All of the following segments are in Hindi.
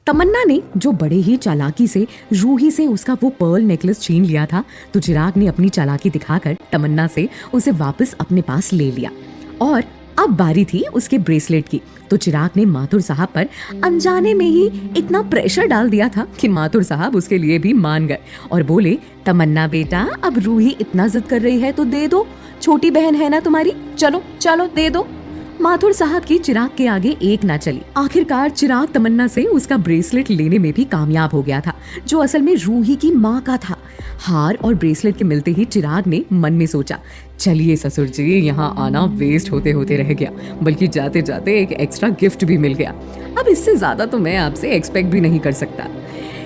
तमन्ना ने जो बड़े ही चालाकी से रूही से उसका वो पर्ल नेकलेस छीन लिया था, तो चिराग ने अपनी चालाकी दिखाकर तमन्ना से उसे वापस अपने पास ले लिया। और अब बारी थी उसके ब्रेसलेट की। तो चिराग ने माथुर साहब पर अनजाने में ही इतना प्रेशर डाल दिया था कि माथुर साहब उसके लिए भी मान गए और बोले, तमन्ना बेटा, अब रूही इतना जिद कर रही है तो दे दो, छोटी बहन है ना तुम्हारी, चलो चलो दे दो। माथुर साहब की चिराग के आगे एक ना चली। आखिरकार चिराग तमन्ना से उसका ब्रेसलेट लेने में भी कामयाब हो गया था, जो असल में रूही की माँ का था। हार और ब्रेसलेट के मिलते ही चिराग ने मन में सोचा, चलिए ससुर जी, यहाँ आना वेस्ट होते होते रह गया, बल्कि जाते जाते एक एक्स्ट्रा गिफ्ट भी मिल गया। अब इससे ज्यादा तो मैं आपसे एक्सपेक्ट भी नहीं कर सकता।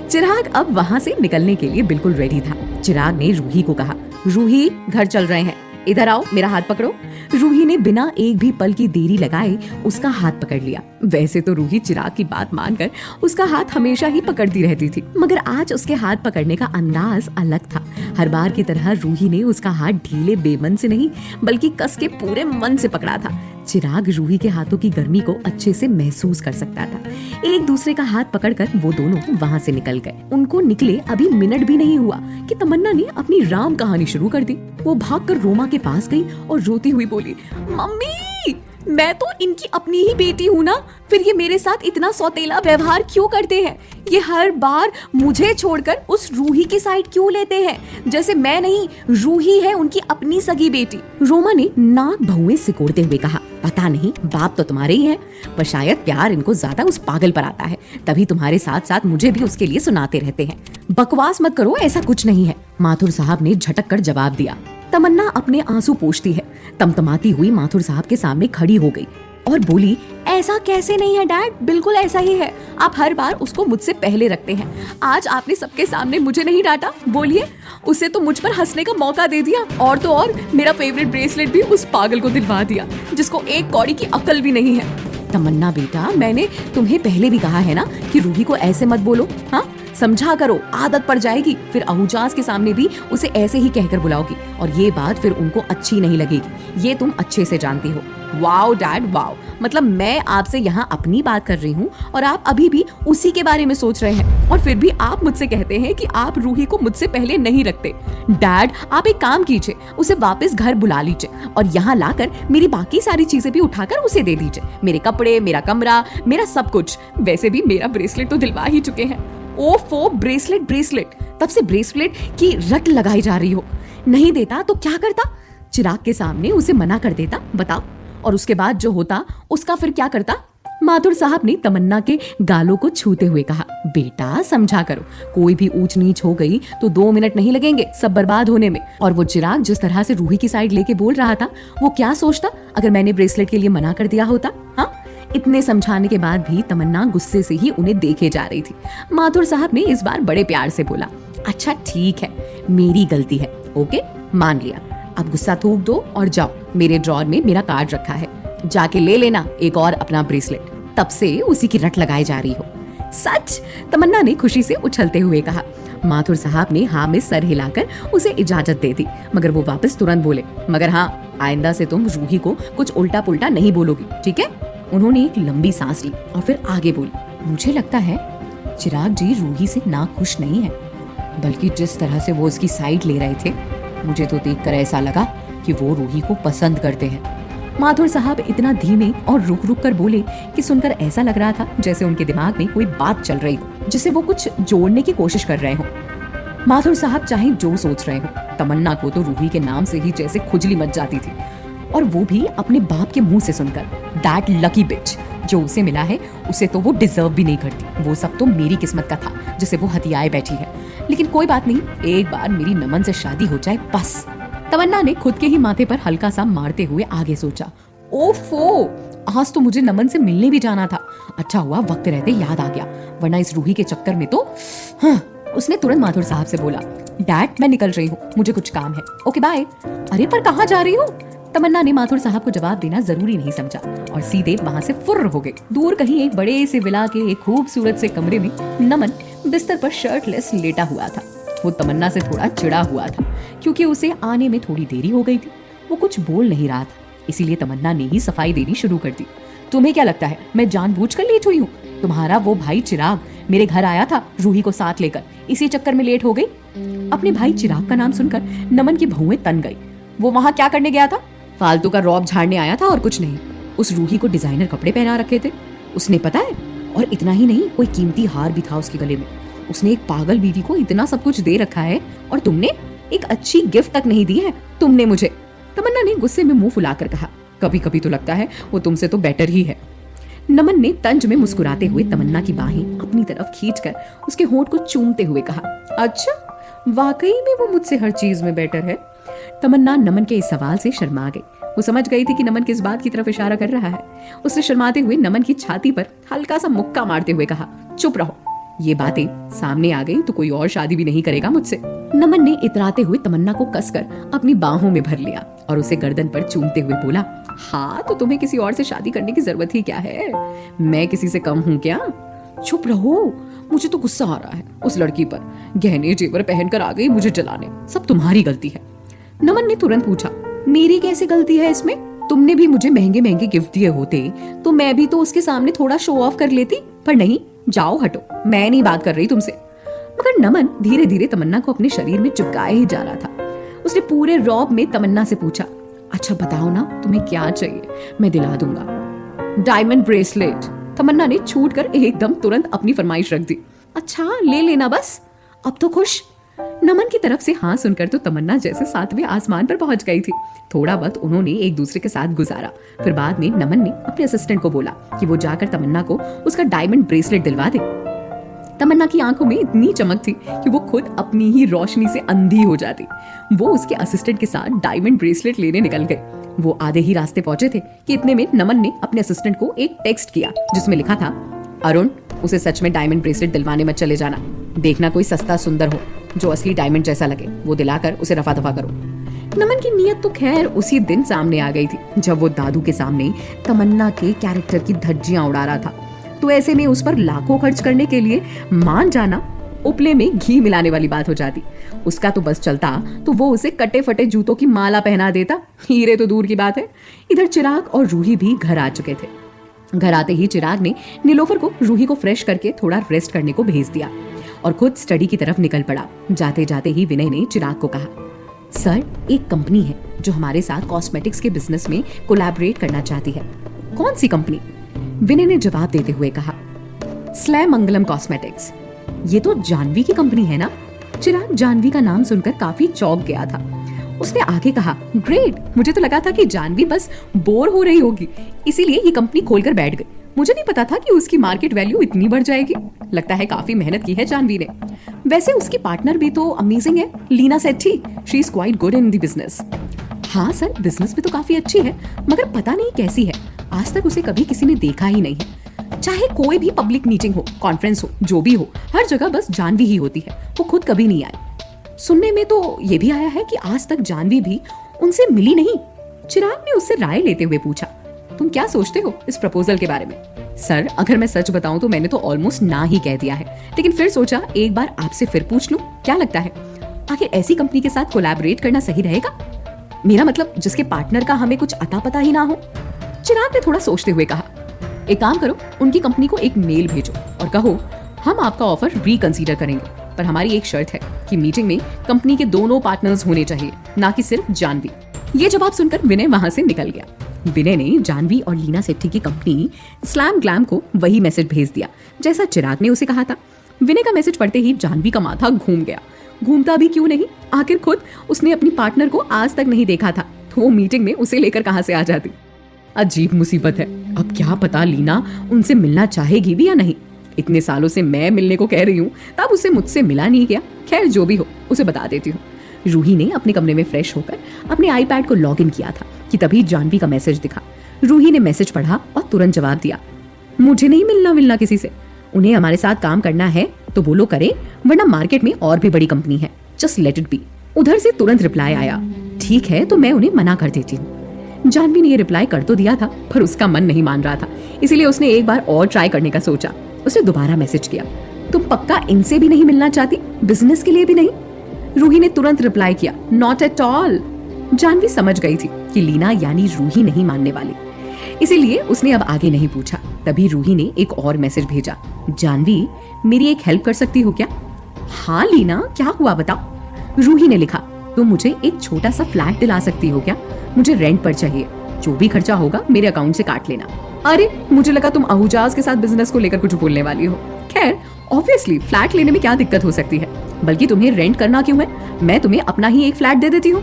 चिराग अब वहाँ से निकलने के लिए बिल्कुल रेडी था। चिराग ने रूही को कहा, रूही, घर चल रहे हैं, इधर आओ, मेरा हाथ पकड़ो। रूही ने बिना एक भी पल की देरी लगाए उसका हाथ पकड़ लिया। वैसे तो रूही चिराग की बात मानकर उसका हाथ हमेशा ही पकड़ती रहती थी, मगर आज उसके हाथ पकड़ने का अंदाज अलग था। हर बार की तरह रूही ने उसका हाथ ढीले बेमन से नहीं, बल्कि कस के पूरे मन से पकड़ा था। चिराग रूही के हाथों की गर्मी को अच्छे से महसूस कर सकता था। एक दूसरे का हाथ पकड़कर वो दोनों वहाँ से निकल गए। उनको निकले अभी मिनट भी नहीं हुआ कि तमन्ना ने अपनी राम कहानी शुरू कर दी। वो भागकर रोमा के पास गई और रोती हुई बोली, मम्मी, मैं तो इनकी अपनी ही बेटी हूँ ना, फिर ये मेरे साथ इतना सौतेला व्यवहार क्यों करते हैं? ये हर बार मुझे छोड़कर उस रूही की साइड क्यों लेते हैं, जैसे मैं नहीं, रूही है उनकी अपनी सगी बेटी। रोमा ने नाक भौएं सिकोड़ते हुए कहा, पता नहीं, बाप तो तुम्हारे ही हैं, पर शायद प्यार इनको ज्यादा उस पागल पर आता है, तभी तुम्हारे साथ साथ मुझे भी उसके लिए सुनाते रहते हैं। बकवास मत करो, ऐसा कुछ नहीं है, माथुर साहब ने झटक कर जवाब दिया। तमन्ना अपने आंसू पोंछती है, तमतमाती हुई माथुर साहब के सामने खड़ी हो गई और बोली, ऐसा कैसे नहीं है डैड, बिल्कुल ऐसा ही है। आप हर बार उसको मुझसे पहले रखते हैं। आज आपने सबके सामने मुझे नहीं डांटा, बोलिए, उसे तो मुझ पर हंसने का मौका दे दिया, और तो और मेरा फेवरेट ब्रेसलेट भी उस पागल को दिलवा दिया, जिसको एक कौड़ी की अकल भी नहीं है। तमन्ना बेटा, मैंने तुम्हें पहले भी कहा है ना कि रूही को ऐसे मत बोलो, हाँ, समझा करो, आदत पड़ जाएगी, फिर अहूजास के सामने भी उसे ऐसे ही कहकर बुलाओगी, और ये बात फिर उनको अच्छी नहीं लगेगी, ये तुम अच्छे से जानती हो। वाओ डैड, वाओ, मतलब मैं आपसे यहाँ अपनी बात कर रही हूँ और आप अभी भी उसी के बारे में सोच रहे हैं, और फिर भी आप मुझसे कहते हैं कि आप रूही को मुझसे पहले नहीं रखते। डैड, आप एक काम कीजिए, उसे वापस घर बुला लीजिए और यहाँ लाकर मेरी बाकी सारी चीजें भी उठाकर उसे दे दीजिए, मेरे कपड़े, मेरा कमरा, मेरा सब कुछ। वैसे भी मेरा ब्रेसलेट तो दिलवा ही चुके हैं। ओफो, ब्रेसलेट, तब से ब्रेसलेट की रट लगाई जा रही हो। नहीं देता तो क्या करता? चिराग के सामने उसे मना कर देता, बताओ, और उसके बाद जो होता उसका फिर क्या करता? माथुर साहब ने तमन्ना के गालों को छूते हुए कहा, बेटा समझा करो, कोई भी ऊंच नीच हो गई तो 2 मिनट नहीं लगेंगे सब बर्बाद होने में। और वो चिराग जिस तरह से रूही की साइड लेके बोल रहा था, वो क्या सोचता अगर मैंने ब्रेसलेट के लिए मना कर दिया होता? हाँ, इतने समझाने के बाद भी तमन्ना गुस्से से ही उन्हें देखे जा रही थी। माथुर साहब ने इस बार बड़े प्यार से बोला, अच्छा ठीक है, मेरी गलती है, ओके, मान लिया, अब गुस्सा थूक दो और जाओ, मेरे ड्रॉर में मेरा कार्ड रखा है, जाके ले लेना एक और अपना ब्रेसलेट। तब से उसी की रट लगाई जा रही हो। सच? तमन्ना ने खुशी से उछलते हुए कहा। माथुर साहब ने हाँ में सर हिलाकर उसे इजाजत दे दी, मगर वो वापस तुरंत बोले, मगर हाँ, आइंदा से तुम रूही को कुछ उल्टा पुल्टा नहीं बोलोगी, ठीक है? उन्होंने एक लंबी सांस ली और फिर आगे बोली, मुझे लगता है चिराग जी रूही से ना खुश नहीं है, बल्कि जिस तरह से वो उसकी साइड ले रहे थे, मुझे तो देखकर ऐसा लगा कि वो रूही को पसंद करते हैं। माथुर साहब इतना धीमे और रुक रुक कर बोले कि सुनकर ऐसा लग रहा था जैसे उनके दिमाग में कोई बात चल रही हो, जिसे वो कुछ जोड़ने की कोशिश कर रहे हो। माथुर साहब चाहे जो सोच रहे हो, तमन्ना को तो रूही के नाम से ही जैसे खुजली मच जाती थी, और वो भी अपने बाप के मुंह से सुनकर। दैट लकी बिच, जो उसे मिला है उसे तो वो डिजर्व भी नहीं करती, वो सब तो मेरी किस्मत का था जिसे वो हथियाए बैठी है। लेकिन कोई बात नहीं, एक बार मेरी नमन से शादी हो जाए बस। तमन्ना ने खुद के ही माथे पर हल्का सा मारते हुए आगे सोचा, ओफो, आज तो मुझे नमन से मिलने भी जाना था, अच्छा हुआ वक्त रहते याद आ गया, वरना इस रूही के चक्कर में तो। हाँ, उसने तुरंत माथुर साहब से बोला, डैड मैं निकल रही हूँ, मुझे कुछ काम है, ओके बाय। अरे पर कहाँ जा रही हो? तमन्ना ने माथुर साहब को जवाब देना जरूरी नहीं समझा और सीधे वहाँ से फुर्र हो गई। दूर कहीं एक बड़े से विला के एक खूबसूरत से कमरे में नमन बिस्तर पर शर्टलेस लेटा हुआ था। वो तमन्ना से थोड़ा चिढ़ा हुआ था क्योंकि उसे आने में थोड़ी देरी हो गई थी। वो कुछ बोल नहीं रहा था, इसीलिए तमन्ना ने ही सफाई देनी शुरू कर दी। तुम्हें क्या लगता है मैं जानबूझकर लेट हुई हूँ? तुम्हारा वो भाई चिराग मेरे घर आया था रूही को साथ लेकर, इसी चक्कर में लेट हो गई। अपने भाई चिराग का नाम सुनकर नमन की भौएं तन गई। वो वहां क्या करने गया था? फालतू का रौब झाड़ने आया था और कुछ नहीं। उस रूही को डिजाइनर कपड़े पहना रखे थे, उसने पता है। और इतना ही नहीं, कोई कीमती हार भी था उसके गले में। उसने एक पागल बीवी को इतना सब कुछ दे रखा है और तुमने एक अच्छी गिफ्ट तक नहीं दी है तुमने मुझे। तमन्ना ने गुस्से में मुंह फुलाकर कहा। कभी कभी तो लगता है वो तुमसे तो बेटर ही है। नमन ने तंज में मुस्कुराते हुए तमन्ना की बाहें अपनी तरफ खींचकर उसके होंठ को चूमते हुए कहा, अच्छा, वाकई में वो मुझसे हर चीज में बेटर है। तमन्ना नमन के इस सवाल से शर्मा गई। वो समझ गई थी कि नमन किस बात की तरफ इशारा कर रहा है। उसने शर्माते हुए नमन की छाती पर हल्का सा मुक्का मारते हुए कहा, चुप रहो, ये बातें सामने आ गई तो कोई और शादी भी नहीं करेगा मुझसे। नमन ने इतराते हुए तमन्ना को कसकर अपनी बाहों में भर लिया और उसे गर्दन पर चूमते हुए बोला, हाँ तो तुम्हें किसी और से शादी करने की जरूरत ही क्या है? मैं किसी से कम हूँ क्या? चुप रहो, मुझे तो गुस्सा आ रहा है उस लड़की पर। गहने जेवर पहनकर आ गई मुझे जलाने। सब तुम्हारी गलती है। नमन ने तुरंत पूछा, मेरी कैसे गलती है इसमें? तुमने भी मुझे महंगे महंगे गिफ्ट दिए होते तो मैं भी तो उसके सामने थोड़ा शो ऑफ कर लेती, पर नहीं। जाओ हटो, मैं नहीं बात कर रही तुमसे। मगर नमन धीरे धीरे तमन्ना को अपने शरीर में चिपकाए ही जा रहा था। उसने पूरे रौब में तमन्ना से पूछा, अच्छा बताओ ना तुम्हें क्या चाहिए, मैं दिला दूंगा। Diamond bracelet. तमन्ना ने छूट कर एकदम तुरंत अपनी फरमाइश रख दी। अच्छा ले लेना बस, अब तो खुश। नमन की तरफ से हाँ सुनकर तो तमन्ना जैसे सातवें आसमान पर पहुंच गई थी। थोड़ा वक्त उन्होंने एक दूसरे के साथ गुजारा। फिर बाद में नमन ने अपने असिस्टेंट को बोला कि वो जाकर तमन्ना को उसका डायमंड ब्रेसलेट दिलवा दे। तमन्ना की आंखों में इतनी चमक थी कि वो खुद अपनी ही रोशनी से अंधी हो जाती। वो उसके असिस्टेंट के साथ डायमंड ब्रेसलेट लेने निकल गए। वो आधे ही रास्ते पहुंचे थे कि इतने में नमन ने अपने असिस्टेंट को एक टेक्स्ट किया जिसमें लिखा था, अरुण, उसे सच में डायमंड ब्रेसलेट दिलवाने मत चले जाना। देखना कोई सस्ता सुंदर हो जो असली डायमंड जैसा लगे, वो दिलाकर उसे रफा दफा करो। नमन की नीयत तो खैर उसी दिन सामने आ गई थी जब वो दादू के सामने तमन्ना के कैरेक्टर की धज्जियां उड़ा रहा था। तो ऐसे में उस पर लाखों खर्च करने के लिए मान जाना उपले में घी मिलाने वाली बात हो जाती। उसका तो बस चलता तो वो उसे कटे फटे जूतों की माला पहना देता। हीरे तो दूर की बात है। इधर चिराग और रूही भी घर आ चुके थे। घर आते ही चिराग ने नीलोफर को रूही को फ्रेश करके थोड़ा रेस्ट करने को भेज दिया और खुद स्टडी की तरफ निकल पड़ा। जाते जाते ही विनय ने चिराग को कहा, सर, एक कंपनी है जो हमारे साथ कॉस्मेटिक्स के बिजनेस में कोलैबोरेट करना चाहती है। कौन सी कंपनी? विनय ने जवाब देते हुए कहा, स्लैम मंगलम कॉस्मेटिक्स। ये तो जानवी की कंपनी है ना? चिराग जानवी का नाम सुनकर काफी चौंक गया था। उसने आगे कहा, ग्रेट, मुझे तो लगा था कि जानवी बस बोर हो रही होगी इसीलिए ये कंपनी खोलकर बैठ गई। मुझे नहीं पता था कि उसकी मार्केट वैल्यू इतनी बढ़ जाएगी। लगता है काफी मेहनत की है जानवी ने। वैसे उसकी पार्टनर भी तो अमेजिंग है, Leena Sethi. She is quite good in the business. हाँ सर, बिजनेस में तो काफी अच्छी है, मगर पता नहीं कैसी है। आज तक उसे कभी किसी ने देखा ही नहीं है। चाहे कोई भी पब्लिक मीटिंग हो, कॉन्फ्रेंस हो, जो भी हो, हर जगह बस जानवी ही होती है। वो खुद कभी नहीं आई। सुनने में तो ये भी आया है कि आज तक जानवी भी उनसे मिली नहीं। चिराग ने उससे राय लेते हुए पूछा, तुम क्या सोचते हो इस प्रपोजल के बारे में? सर, अगर मैं सच बताऊं तो मैंने तो ऑलमोस्ट ना ही कह दिया है, लेकिन फिर सोचा एक बार आपसे फिर पूछ लूं, क्या लगता है? आखिर ऐसी कंपनी के साथ कोलैबोरेट करना सही रहेगा? मेरा मतलब जिसके पार्टनर का हमें कुछ अता पता ही ना हो। चिराग ने थोड़ा सोचते हुए कहा, एक काम करो, उनकी कंपनी को एक मेल भेजो और कहो हम आपका ऑफर रिकंसीडर करेंगे, पर हमारी एक शर्त है कि मीटिंग में कंपनी के दोनों पार्टनर्स होने चाहिए, ना कि सिर्फ जानवी। ये जवाब सुनकर विनय वहां से निकल गया। विनय ने जानवी और लीना सेठी की कंपनी स्लैम ग्लैम को वही मैसेज भेज दिया जैसा चिराग ने उसे कहा था। विनय का मैसेज पढ़ते ही जानवी का माथा घूम गया। घूमता भी क्यों नहीं, आखिर खुद उसने अपनी पार्टनर को आज तक नहीं देखा था, तो वो मीटिंग में उसे लेकर कहां से आ जाती। अजीब मुसीबत है। अब क्या पता लीना उनसे मिलना चाहेगी भी या नहीं। इतने सालों से मैं मिलने को कह रही हूँ, तब उसे मुझसे मिला नहीं गया। खैर जो भी हो, उसे बता देती हूँ। रूही ने अपने कमरे में फ्रेश होकर अपने आईपैड को लॉग इन किया था कि तभी जानवी का मैसेज दिखा। रूही ने मैसेज पढ़ा और तुरंत जवाब दिया, मुझे नहीं मिलना किसी से। उन्हें हमारे साथ काम करना है तो बोलो करें, वरना मार्केट में और भी बड़ी कंपनी है, जस्ट लेट इट बी। उधर से तुरंत रिप्लाई आया, ठीक है तो मैं उन्हें मना कर देती हूँ। जानवी ने ये रिप्लाई कर तो दिया था, पर उसका मन नहीं मान रहा था, इसीलिए उसने एक बार और ट्राई करने का सोचा। उसने दोबारा मैसेज किया, तुम पक्का इनसे भी नहीं मिलना चाहती, बिजनेस के लिए भी नहीं? रूही ने तुरंत रिप्लाई किया, नॉट एट ऑल। जानवी समझ गई थी कि लीना यानी रूही नहीं मानने वाली, इसीलिए उसने अब आगे नहीं पूछा। तभी रूही ने एक और मैसेज भेजा, जानवी मेरी एक हेल्प कर सकती हो क्या? हाँ लीना, क्या हुआ बताओ। रूही ने लिखा, तुम मुझे एक छोटा सा फ्लैट दिला सकती हो क्या? मुझे रेंट पर चाहिए, जो भी खर्चा होगा मेरे अकाउंट से काट लेना। अरे मुझे लगा तुम अहूजाज के साथ बिजनेस को लेकर कुछ बोलने वाली हो। खैर ऑब्वियसली फ्लैट लेने में क्या दिक्कत हो सकती है, बल्कि तुम्हें रेंट करना क्यों है, मैं तुम्हें अपना ही एक फ्लैट दे देती हूँ।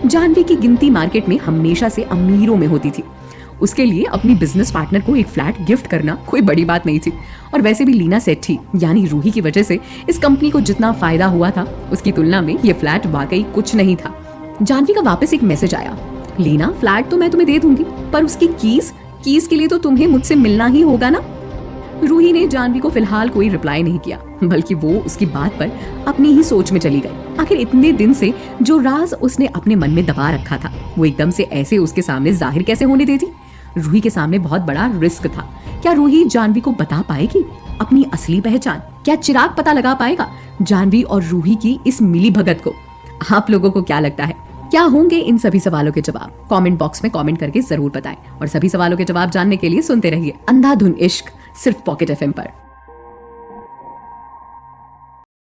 जानवी की गिनती मार्केट में हमेशा से अमीरों में होती थी। उसके लिए अपनी बिजनेस पार्टनर को एक फ्लैट गिफ्ट करना कोई बड़ी बात नहीं थी। और वैसे भी लीना सेठ थी, यानी रूही की वजह से इस कंपनी को जितना फायदा हुआ था उसकी तुलना में ये फ्लैट वाकई कुछ नहीं था। जानवी का वापस एक मैसेज आया, लीना फ्लैट तो मैं तुम्हें दे दूंगी, पर उसकी कीज के लिए तो तुम्हें मुझसे मिलना ही होगा ना। रूही ने जानवी को फिलहाल कोई रिप्लाई नहीं किया, बल्कि वो उसकी बात पर अपनी ही सोच में चली गई। आखिर इतने दिन से जो राज उसने अपने मन में दबा रखा था वो एकदम से ऐसे उसके सामने जाहिर कैसे होने देती। रूही के सामने बहुत बड़ा रिस्क था। क्या रूही जानवी को बता पाएगी अपनी असली पहचान? क्या चिराग पता लगा पाएगा जानवी और रूही की इस मिली भगत को? आप लोगों को क्या लगता है, क्या होंगे इन सभी सवालों के जवाब? कमेंट बॉक्स में कमेंट करके जरूर बताएं। और सभी सवालों के जवाब जानने के लिए सुनते रहिए अंधाधुन इश्क, सिर्फ पॉकेट एफएम पर।